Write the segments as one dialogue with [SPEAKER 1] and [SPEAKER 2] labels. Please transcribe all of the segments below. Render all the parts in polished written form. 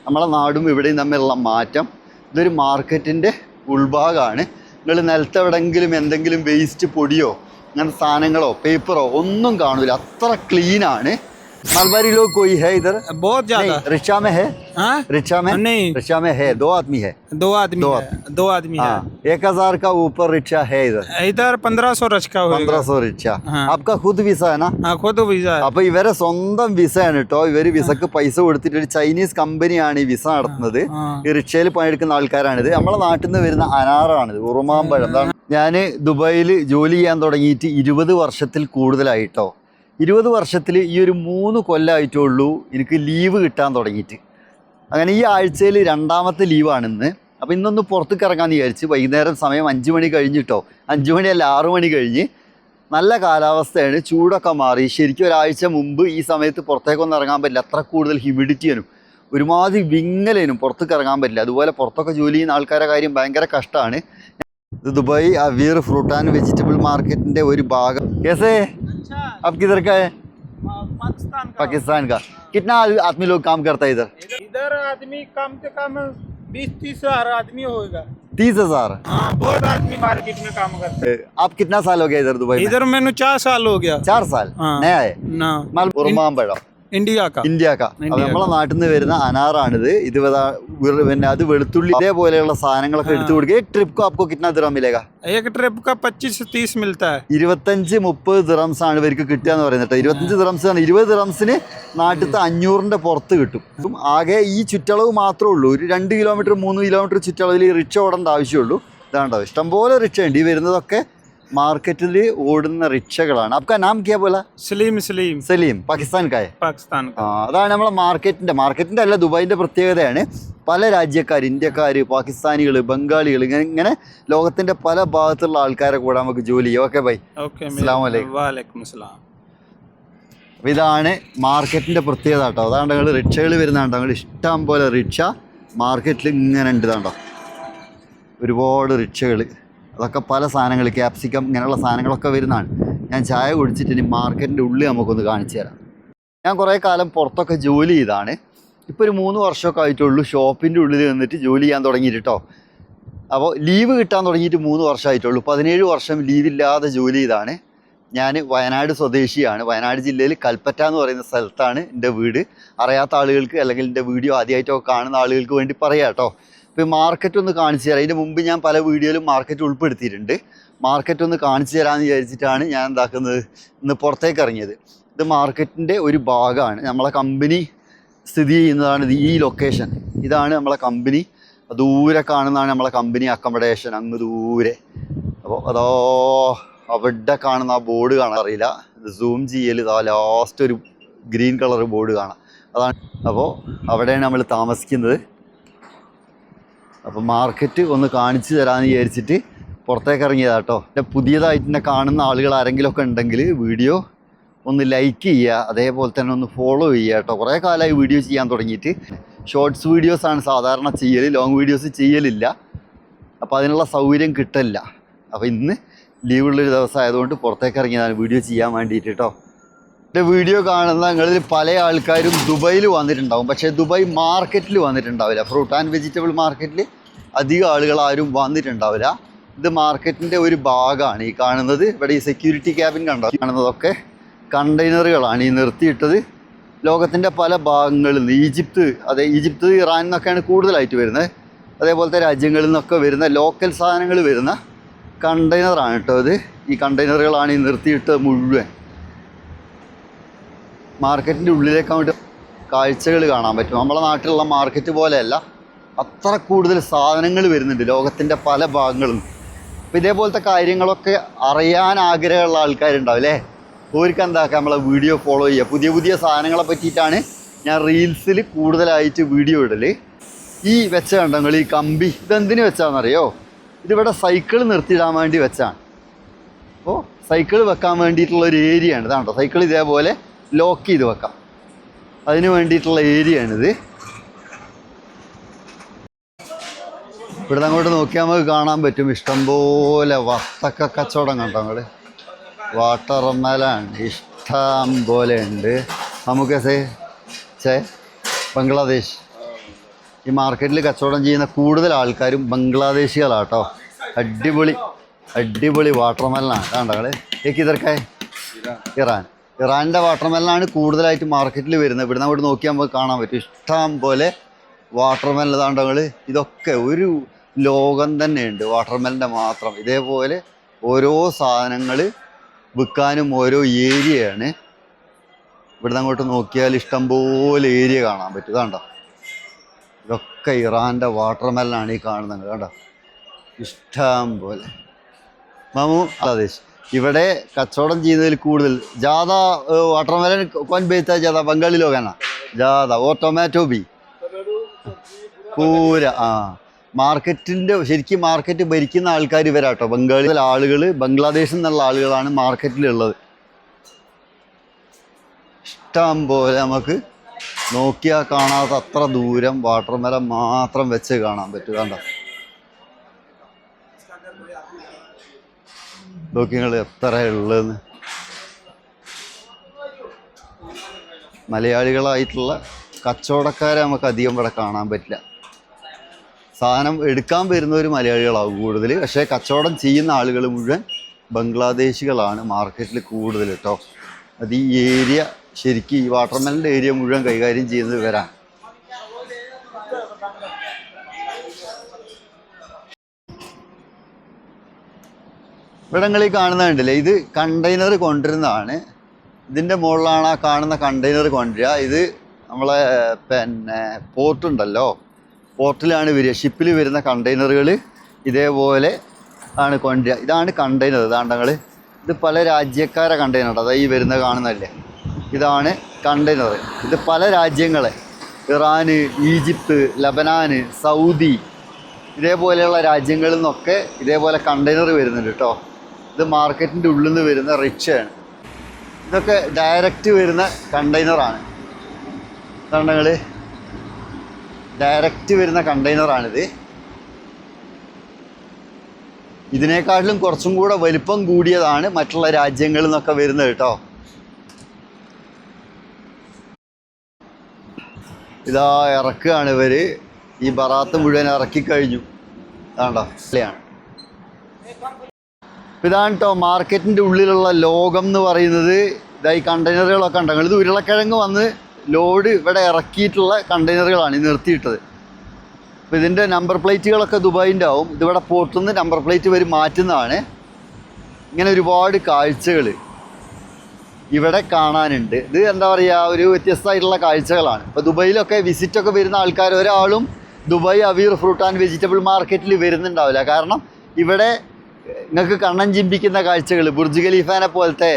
[SPEAKER 1] നമ്മളെ നാടും ഇവിടെയും തമ്മിലുള്ള മാറ്റം. ഇതൊരു മാർക്കറ്റിൻ്റെ ഉൾഭാഗമാണ്. നിങ്ങൾ നിലത്തെവിടെങ്കിലും എന്തെങ്കിലും വേസ്റ്റ് പൊടിയോ അങ്ങനത്തെ സാധനങ്ങളോ പേപ്പറോ ഒന്നും കാണൂല, അത്ര ക്ലീനാണ്. मलबारी लोग कोई है इधर?
[SPEAKER 2] बहुत ज्यादा।
[SPEAKER 1] रिक्शा में है?
[SPEAKER 2] हाँ?
[SPEAKER 1] रिक्शा में
[SPEAKER 2] नहीं,
[SPEAKER 1] रिक्शा में है, 2 आदमी है।
[SPEAKER 2] 2 आदमी है, 2 आदमी है।
[SPEAKER 1] 1000 का ऊपर रिक्शा है इधर।
[SPEAKER 2] इधर 1500 रचका होगा।
[SPEAKER 1] 1500 रिक्शा।
[SPEAKER 2] हाँ।
[SPEAKER 1] आपका खुद വിസ है ना?
[SPEAKER 2] हाँ, खुद വിസ है.
[SPEAKER 1] അപ്പൊ ഇവരെ സ്വന്തം വിസയാണ് കേട്ടോ. ഇവര് വിസക്ക് പൈസ കൊടുത്തിട്ട് ഒരു ചൈനീസ് കമ്പനിയാണ് ഈ വിസ നടത്തുന്നത്. ഈ റിക്ഷയിൽ പണിയെടുക്കുന്ന ആൾക്കാരാണിത്. നമ്മളെ നാട്ടിൽ നിന്ന് വരുന്ന അനാറാണിത്, ഉറുമാമ്പഴം. എന്താണ്, ഞാൻ ദുബായിൽ ജോലി ചെയ്യാൻ തുടങ്ങിയിട്ട് 20 വർഷത്തിൽ കൂടുതലായിട്ടോ. 20 വർഷത്തിൽ ഈ ഒരു 3 കൊല്ലമായിട്ടുള്ളൂ എനിക്ക് ലീവ് കിട്ടാൻ തുടങ്ങിയിട്ട്. അങ്ങനെ ഈ ആഴ്ചയിൽ 2ാമത്തെ ലീവാണിന്ന്. അപ്പോൾ ഇന്നൊന്ന് പുറത്തേക്ക് ഇറങ്ങാമെന്ന് വിചാരിച്ച്. വൈകുന്നേരം സമയം 5 മണി കഴിഞ്ഞിട്ടോ, 5 മണിയല്ല 6 മണി കഴിഞ്ഞ്. നല്ല കാലാവസ്ഥയാണ്, ചൂടൊക്കെ മാറി. ശരിക്കും ഒരാഴ്ച മുമ്പ് ഈ സമയത്ത് പുറത്തേക്കൊന്നും ഇറങ്ങാൻ പറ്റില്ല, അത്ര കൂടുതൽ ഹ്യൂമിഡിറ്റിയാനും ഒരുമാതിരി വിങ്ങലേനും പുറത്തേക്ക് ഇറങ്ങാൻ പറ്റില്ല. അതുപോലെ പുറത്തൊക്കെ ജോലി ചെയ്യുന്ന ആൾക്കാരുടെ കാര്യം ഭയങ്കര കഷ്ടമാണ്. ഇത് Dubai Aweer fruit and vegetable മാർക്കറ്റിൻ്റെ ഒരു ഭാഗം. കേസേ आप किधर का है? पाकिस्तान का। कितना आदमी लोग काम करता है इधर?
[SPEAKER 2] इधर आदमी कम से कम 20-30 हजार आदमी होगा।
[SPEAKER 1] 30,000?
[SPEAKER 2] हाँ, बहुत आदमी मार्केट में काम करते हैं।
[SPEAKER 1] आप कितना साल हो गया इधर दुबई में?
[SPEAKER 2] इधर मैंने 4 साल हो गया।
[SPEAKER 1] 4 साल?
[SPEAKER 2] हाँ।
[SPEAKER 1] नया है
[SPEAKER 2] ना,
[SPEAKER 1] ഉറുമാമ്പഴം.
[SPEAKER 2] इंडिया का
[SPEAKER 1] അപ്പൊ നമ്മളെ നാട്ടിൽ നിന്ന് വരുന്ന അനാറാണിത്. ഇത് പിന്നെ അത് വെളുത്തുള്ളി ഇതേപോലെയുള്ള സാധനങ്ങളൊക്കെ എടുത്തു കൊടുക്കുക. ട്രിപ്പ് को आपको कितना दिरहम मिलेगा?
[SPEAKER 2] एक ट्रिप का 25 से 30 मिलता है.
[SPEAKER 1] 25-30 ദിറംസ് ആണ് ഇവർക്ക് കിട്ടുക എന്ന് പറയുന്നത്. 25 ദിറംസ് ആണ്. 20 ദിറംസിന് നാട്ടിലത്തെ 500ന്റെ പുറത്ത് കിട്ടും. ആകെ ഈ ചുറ്റളവ് മാത്രമേ ഉള്ളൂ. ഒരു 2 കിലോമീറ്റർ 3 കിലോമീറ്റർ ചുറ്റളവിൽ റിക്ഷ ഓടേണ്ട ആവശ്യമുള്ളൂ. ഇതാണ്ടോ, ഇഷ്ടംപോലെ റിക്ഷ ഉണ്ട്. ഈ വരുന്നതൊക്കെ മാർക്കറ്റിൽ ഓടുന്ന റിക്ഷകളാണ്. आपका नाम क्या बोला? സലീം. പാകിസ്ഥാൻ കായ. അതാണ് നമ്മളെ മാർക്കറ്റിന്റെ അല്ല, ദുബായിന്റെ പ്രത്യേകതയാണ്. പല രാജ്യക്കാർ, ഇന്ത്യക്കാർ, പാകിസ്ഥാനികൾ, ബംഗാളികൾ, ഇങ്ങനെ ലോകത്തിന്റെ പല ഭാഗത്തുള്ള ആൾക്കാരെ കൂടെ നമുക്ക് ജോലി ചെയ്യാം. Okay bye. അസ്സലാമു അലൈക്കും. ഇതാണ് മാർക്കറ്റിന്റെ പ്രത്യേകത കേട്ടോ. അതാണ് നിങ്ങൾ റിക്ഷകൾ വരുന്നതാണ്ടോ. നിങ്ങൾ ഇഷ്ടം പോലെ റിക്ഷ മാർക്കറ്റിൽ ഇങ്ങനെ ഉണ്ട്. ഇതാണ്ടോ, ഒരുപാട് റിക്ഷകൾ. അതൊക്കെ പല സാധനങ്ങൾ, ക്യാപ്സിക്കം ഇങ്ങനെയുള്ള സാധനങ്ങളൊക്കെ വരുന്നതാണ്. ഞാൻ ചായ കുടിച്ചിട്ട് ഇനി മാർക്കറ്റിൻ്റെ ഉള്ളിൽ നമുക്കൊന്ന് കാണിച്ചു തരാം. ഞാൻ കുറേ കാലം പുറത്തൊക്കെ ജോലി ചെയ്താണ്. ഇപ്പോൾ ഒരു 3 വർഷമൊക്കെ ആയിട്ടുള്ളൂ ഷോപ്പിൻ്റെ ഉള്ളിൽ നിന്നിട്ട് ജോലി ചെയ്യാൻ തുടങ്ങിയിട്ട് കേട്ടോ. അപ്പോൾ ലീവ് കിട്ടാൻ തുടങ്ങിയിട്ട് 3 വർഷമായിട്ടുള്ളൂ. 17 വർഷം ലീവില്ലാതെ ജോലി ചെയ്താണ്. ഞാൻ വയനാട് സ്വദേശിയാണ്. വയനാട് ജില്ലയിൽ കൽപ്പറ്റ എന്ന് പറയുന്ന സ്ഥലത്താണ് എൻ്റെ വീട്. അറിയാത്ത ആളുകൾക്ക് അല്ലെങ്കിൽ എൻ്റെ വീഡിയോ ആദ്യമായിട്ടൊക്കെ കാണുന്ന ആളുകൾക്ക് വേണ്ടി പറയാം കേട്ടോ. ഇപ്പോൾ മാർക്കറ്റ് ഒന്ന് കാണിച്ചു തരാം. അതിൻ്റെ മുമ്പ് ഞാൻ പല വീഡിയോയിലും മാർക്കറ്റ് ഉൾപ്പെടുത്തിയിട്ടുണ്ട്. മാർക്കറ്റ് ഒന്ന് കാണിച്ചു തരാമെന്ന് വിചാരിച്ചിട്ടാണ് ഞാൻ എന്താക്കുന്നത്, ഇന്ന് പുറത്തേക്ക് ഇറങ്ങിയത്. ഇത് മാർക്കറ്റിൻ്റെ ഒരു ഭാഗമാണ്. നമ്മളെ കമ്പനി സ്ഥിതി ചെയ്യുന്നതാണ് ഈ ലൊക്കേഷൻ. ഇതാണ് നമ്മളെ കമ്പനി. ദൂരെ കാണുന്നതാണ് നമ്മളെ കമ്പനി അക്കോമഡേഷൻ, അങ്ങ് ദൂരെ. അപ്പോൾ അതോ അവിടെ കാണുന്ന ആ ബോർഡ് കാണാൻ അറിയില്ല, സൂം ചെയ്യൽ ഇതാ ലാസ്റ്റ് ഒരു ഗ്രീൻ കളർ ബോർഡ് കാണാം. അതാണ്. അപ്പോൾ അവിടെയാണ് നമ്മൾ താമസിക്കുന്നത്. അപ്പോൾ മാർക്കറ്റ് ഒന്ന് കാണിച്ചു തരാമെന്ന് വിചാരിച്ചിട്ട് പുറത്തേക്ക് ഇറങ്ങിയതാണ് കേട്ടോ. എൻ്റെ പുതിയതായിട്ട് എന്നെ കാണുന്ന ആളുകൾ ആരെങ്കിലുമൊക്കെ ഉണ്ടെങ്കിൽ വീഡിയോ ഒന്ന് ലൈക്ക് ചെയ്യുക, അതേപോലെ തന്നെ ഒന്ന് ഫോളോ ചെയ്യുക കേട്ടോ. കുറേ കാലമായി വീഡിയോ ചെയ്യാൻ തുടങ്ങിയിട്ട്. ഷോർട്സ് വീഡിയോസാണ് സാധാരണ ചെയ്യൽ, ലോങ് വീഡിയോസ് ചെയ്യലില്ല. അപ്പോൾ അതിനുള്ള സൗകര്യം കിട്ടില്ല. അപ്പോൾ ഇന്ന് ലീവുള്ളൊരു ദിവസം ആയതുകൊണ്ട് പുറത്തേക്ക് ഇറങ്ങിയതാണ് വീഡിയോ ചെയ്യാൻ വേണ്ടിയിട്ട് കേട്ടോ. എൻ്റെ വീഡിയോ കാണുന്ന നിങ്ങളിൽ പല ആൾക്കാരും ദുബായിൽ വന്നിട്ടുണ്ടാവും, പക്ഷേ ദുബായ് മാർക്കറ്റിൽ വന്നിട്ടുണ്ടാവില്ല. ഫ്രൂട്ട് ആൻഡ് വെജിറ്റബിൾ മാർക്കറ്റിൽ അധികം ആളുകൾ ആരും വന്നിട്ടുണ്ടാവില്ല. ഇത് മാർക്കറ്റിൻ്റെ ഒരു ഭാഗമാണ് ഈ കാണുന്നത്. ഇവിടെ ഈ സെക്യൂരിറ്റി ക്യാബിൻ കാണുന്നതൊക്കെ കണ്ടെയ്നറുകളാണ് ഈ നിർത്തിയിട്ടത്. ലോകത്തിൻ്റെ പല ഭാഗങ്ങളിൽ നിന്ന് ഈജിപ്ത് ഇറാൻ എന്നൊക്കെയാണ് കൂടുതലായിട്ട് വരുന്നത്. അതേപോലത്തെ രാജ്യങ്ങളിൽ നിന്നൊക്കെ വരുന്ന ലോക്കൽ സാധനങ്ങൾ വരുന്ന കണ്ടെയ്നറാണ് കേട്ടോ ഇത്. ഈ കണ്ടെയ്നറുകളാണ് ഈ നിർത്തിയിട്ടത് മുഴുവൻ. മാർക്കറ്റിൻ്റെ ഉള്ളിലേക്ക് അങ്ങോട്ട് കാഴ്ചകൾ കാണാൻ പറ്റും. നമ്മളെ നാട്ടിലുള്ള മാർക്കറ്റ് പോലെയല്ല, അത്ര കൂടുതൽ സാധനങ്ങൾ വരുന്നുണ്ട് ലോകത്തിൻ്റെ പല ഭാഗങ്ങളും. അപ്പോൾ ഇതേപോലത്തെ കാര്യങ്ങളൊക്കെ അറിയാൻ ആഗ്രഹമുള്ള ആൾക്കാരുണ്ടാവും അല്ലേ. അവർക്ക് എന്താക്കാം, നമ്മളെ വീഡിയോ ഫോളോ ചെയ്യുക. പുതിയ പുതിയ സാധനങ്ങളെ പറ്റിയിട്ടാണ് ഞാൻ റീൽസിൽ കൂടുതലായിട്ട് വീഡിയോ ഇടൽ. ഈ വെച്ച കണ്ടങ്ങൾ, ഈ കമ്പി ഇതെന്തിനു വെച്ചാണെന്നറിയോ? ഇതിവിടെ സൈക്കിൾ നിർത്തിയിടാൻ വേണ്ടി വെച്ചാണ്. അപ്പോൾ സൈക്കിൾ വെക്കാൻ വേണ്ടിയിട്ടുള്ളൊരു ഏരിയ ആണ്. ഇതാണോ സൈക്കിൾ ഇതേപോലെ ലോക്ക് ചെയ്ത് വെക്കാം, അതിന് വേണ്ടിയിട്ടുള്ള ഏരിയയാണിത്. ഇവിടുന്ന് അങ്ങോട്ട് നോക്കിയാൽ നമുക്ക് കാണാൻ പറ്റും ഇഷ്ടംപോലെ വത്തക്ക കച്ചവടം കണ്ടോ നിങ്ങൾ. വാട്ടർ മെലൺ ഇഷ്ടം പോലെ ഉണ്ട്. നമുക്ക് ബംഗ്ലാദേശ് ഈ മാർക്കറ്റിൽ കച്ചവടം ചെയ്യുന്ന കൂടുതൽ ആൾക്കാരും ബംഗ്ലാദേശികളാട്ടോ. അടിപൊളി അടിപൊളി വാട്ടർമെലനാണ്. കണ്ടങ്ങള് ഇതൊക്കെ ഇറാൻ്റെ വാട്ടർമെലനാണ് കൂടുതലായിട്ട് മാർക്കറ്റിൽ വരുന്നത്. ഇവിടുന്ന് അങ്ങോട്ട് നോക്കിയാൽ നമുക്ക് കാണാൻ പറ്റും ഇഷ്ടം പോലെ വാട്ടർമെലൻ. ഇതാണ്ടങ്ങൾ ഇതൊക്കെ ഒരു ലോകം തന്നെയുണ്ട് വാട്ടർമെലൻ്റെ മാത്രം. ഇതേപോലെ ഓരോ സാധനങ്ങൾ വിൽക്കാനും ഓരോ ഏരിയയാണ്. ഇവിടുന്ന് അങ്ങോട്ട് നോക്കിയാൽ ഇഷ്ടംപോലെ ഏരിയ കാണാൻ പറ്റും. ഇതാണ്ടോ ഇതൊക്കെ ഇറാൻ്റെ വാട്ടർമെലനാണ് ഈ കാണുന്നത്. കണ്ടോ ഇഷ്ടം പോലെ. മാമു ബംഗ്ലാദേശ് ഇവിടെ കച്ചവടം ചെയ്യുന്നതിൽ കൂടുതൽ ज़्यादा वाटरमेलन कौन बेचता है ज़्यादा? बंगाली लोग है ना ज़्यादा. और टोमेटो भी പൂര. മാർക്കറ്റിൻ്റെ ശരിക്കും മാർക്കറ്റ് ഭരിക്കുന്ന ആൾക്കാർ ഇവരാട്ടോ. ബംഗാളിലെ ആളുകൾ, ബംഗ്ലാദേശിൽ നിന്നുള്ള ആളുകളാണ് മാർക്കറ്റിലുള്ളത്. ഇഷ്ടം പോലെ നമുക്ക് നോക്കിയാൽ കാണാത്ത അത്ര ദൂരം വാട്ടർമെലൻ മാത്രം വെച്ച് കാണാൻ പറ്റും. കണ്ടോ നോക്കി നിങ്ങൾ എത്ര ഉള്ളതെന്ന്. മലയാളികളായിട്ടുള്ള കച്ചവടക്കാരെ നമുക്ക് അധികം ഇവിടെ കാണാൻ പറ്റില്ല. സാധനം എടുക്കാൻ വരുന്നവർ മലയാളികളാവും കൂടുതൽ, പക്ഷേ കച്ചവടം ചെയ്യുന്ന ആളുകൾ മുഴുവൻ ബംഗ്ലാദേശികളാണ് മാർക്കറ്റിൽ കൂടുതൽ കേട്ടോ. അത് ഈ ഏരിയ ശരിക്കും ഈ വാട്ടർമെലൻ്റെ ഏരിയ മുഴുവൻ കൈകാര്യം ചെയ്യുന്നത് ഇവരാണ്. ഇവിടെ നിങ്ങൾ ഈ കാണുന്നത് കണ്ടില്ലേ, ഇത് കണ്ടെയ്നർ കൊണ്ടുവരുന്നതാണ്. ഇതിൻ്റെ മുകളിലാണ് ആ കാണുന്ന കണ്ടെയ്നർ കൊണ്ടുവരിക. ഇത് നമ്മളെ പോർട്ടുണ്ടല്ലോ, പോർട്ടിലാണ് വരിക. ഷിപ്പിൽ വരുന്ന കണ്ടെയ്നറുകൾ ഇതേപോലെ ആണ് കൊണ്ടുവരിക. ഇതാണ് കണ്ടെയ്നർ. ഇതാണ്ടങ്ങൾ ഇത് പല രാജ്യക്കാരെ കണ്ടെയ്നർ. അതായത് ഈ വരുന്ന കാണുന്നതല്ലേ, ഇതാണ് കണ്ടെയ്നർ. ഇത് പല രാജ്യങ്ങളെ, ഇറാന്, ഈജിപ്ത്, ലബനാന്, സൗദി, ഇതേപോലെയുള്ള രാജ്യങ്ങളിൽ നിന്നൊക്കെ ഇതേപോലെ കണ്ടെയ്നർ വരുന്നുണ്ട് കേട്ടോ. ഇത് മാർക്കറ്റിൻ്റെ ഉള്ളിൽ നിന്ന് വരുന്ന റിക്ഷയാണ്. ഇതൊക്കെ ഡയറക്റ്റ് വരുന്ന കണ്ടെയ്നറാണ്. കണ്ടങ്ങൾ ഡയറക്റ്റ് വരുന്ന കണ്ടെയ്നറാണിത്. ഇതിനേക്കാട്ടിലും കുറച്ചും കൂടെ വലിപ്പം കൂടിയതാണ് മറ്റുള്ള രാജ്യങ്ങളിൽ നിന്നൊക്കെ വരുന്നത് കേട്ടോ. ഇതാ ഇറക്കുകയാണ് ഇവർ. ഈ ബറാത്ത് മുഴുവൻ ഇറക്കിക്കഴിഞ്ഞു. അതാണ്ടോ അല്ലയാണ്. ഇതാണ് കേട്ടോ മാർക്കറ്റിൻ്റെ ഉള്ളിലുള്ള ലോകം എന്ന് പറയുന്നത്. ഇതായി കണ്ടെയ്നറുകളൊക്കെ ഉണ്ടെങ്കിൽ ഇത് ഉരുളക്കിഴങ്ങ് വന്ന് ലോഡ് ഇവിടെ ഇറക്കിയിട്ടുള്ള കണ്ടെയ്നറുകളാണ് ഈ നിർത്തിയിട്ടത്. അപ്പോൾ ഇതിൻ്റെ നമ്പർ പ്ലേറ്റുകളൊക്കെ ദുബായിൻ്റെ ആവും. ഇതിവിടെ പോർട്ടിൽ നിന്ന് നമ്പർ പ്ലേറ്റ് വരെ മാറ്റുന്നതാണ്. ഇങ്ങനെ ഒരുപാട് കാഴ്ചകൾ ഇവിടെ കാണാനുണ്ട്. ഇത് എന്താ പറയുക, ഒരു വ്യത്യസ്തമായിട്ടുള്ള കാഴ്ചകളാണ്. ഇപ്പോൾ ദുബായിലൊക്കെ വിസിറ്റൊക്കെ വരുന്ന ആൾക്കാർ ഒരാളും Dubai Aweer fruit and vegetable മാർക്കറ്റിൽ വരുന്നുണ്ടാവില്ല. കാരണം ഇവിടെ നിങ്ങൾക്ക് കണ്ണൻ ചിമ്പിക്കുന്ന കാഴ്ചകൾ, ബുർജ് ഖലീഫാനെ പോലത്തെ,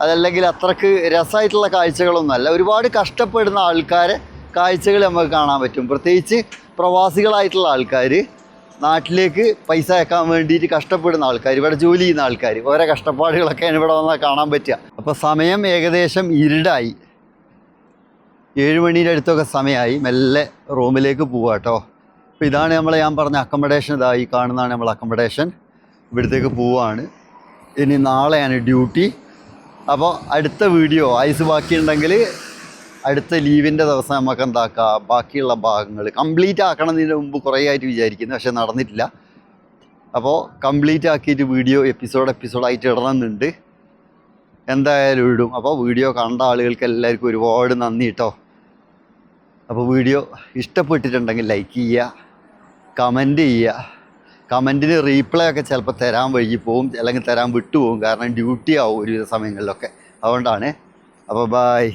[SPEAKER 1] അതല്ലെങ്കിൽ അത്രക്ക് രസമായിട്ടുള്ള കാഴ്ചകളൊന്നുമല്ല. ഒരുപാട് കഷ്ടപ്പെടുന്ന ആൾക്കാരെ കാഴ്ചകൾ നമുക്ക് കാണാൻ പറ്റും. പ്രത്യേകിച്ച് പ്രവാസികളായിട്ടുള്ള ആൾക്കാർ, നാട്ടിലേക്ക് പൈസ അയക്കാൻ വേണ്ടിയിട്ട് കഷ്ടപ്പെടുന്ന ആൾക്കാർ, ഇവിടെ ജോലി ചെയ്യുന്ന ആൾക്കാർ, ഓരോ കഷ്ടപ്പാടുകളൊക്കെയാണ് ഇവിടെ വന്നാൽ കാണാൻ പറ്റുക. അപ്പോൾ സമയം ഏകദേശം ഇരുടായി, 7 മണീൻ്റെ അടുത്തൊക്കെ സമയമായി. മെല്ലെ റൂമിലേക്ക് പോവാം കേട്ടോ. അപ്പോൾ ഇതാണ് ഞാൻ പറഞ്ഞ അക്കോമഡേഷൻ. ഇതായി കാണുന്നതാണ് നമ്മൾ അക്കോമഡേഷൻ. ഇവിടത്തേക്ക് പോവാണ്. ഇനി നാളെയാണ് ഡ്യൂട്ടി. അപ്പോൾ അടുത്ത വീഡിയോ ആയുസ് ബാക്കിയുണ്ടെങ്കിൽ അടുത്ത ലീവിൻ്റെ ദിവസം നമുക്ക് എന്താക്കാം, ബാക്കിയുള്ള ഭാഗങ്ങൾ കംപ്ലീറ്റ് ആക്കണമെന്നതിന് മുമ്പ് കുറേ ആയിട്ട് വിചാരിക്കുന്നു, പക്ഷെ നടന്നിട്ടില്ല. അപ്പോൾ കംപ്ലീറ്റ് ആക്കിയിട്ട് വീഡിയോ എപ്പിസോഡായിട്ട് ഇടണമെന്നുണ്ട്. എന്തായാലും ഇടും. അപ്പോൾ വീഡിയോ കണ്ട ആളുകൾക്ക് എല്ലാവർക്കും ഒരുപാട് നന്ദി കേട്ടോ. അപ്പോൾ വീഡിയോ ഇഷ്ടപ്പെട്ടിട്ടുണ്ടെങ്കിൽ ലൈക്ക് ചെയ്യുക, കമൻറ്റ് ചെയ്യുക. കമൻറ്റിന് റീപ്ലൈ ഒക്കെ ചിലപ്പോൾ തരാൻ വൈകി പോവും, അല്ലെങ്കിൽ തരാൻ വിട്ടുപോകും. കാരണം ഡ്യൂട്ടി ആവും ഒരു സമയങ്ങളിലൊക്കെ. അതുകൊണ്ടാണ്. അപ്പോൾ ബൈ.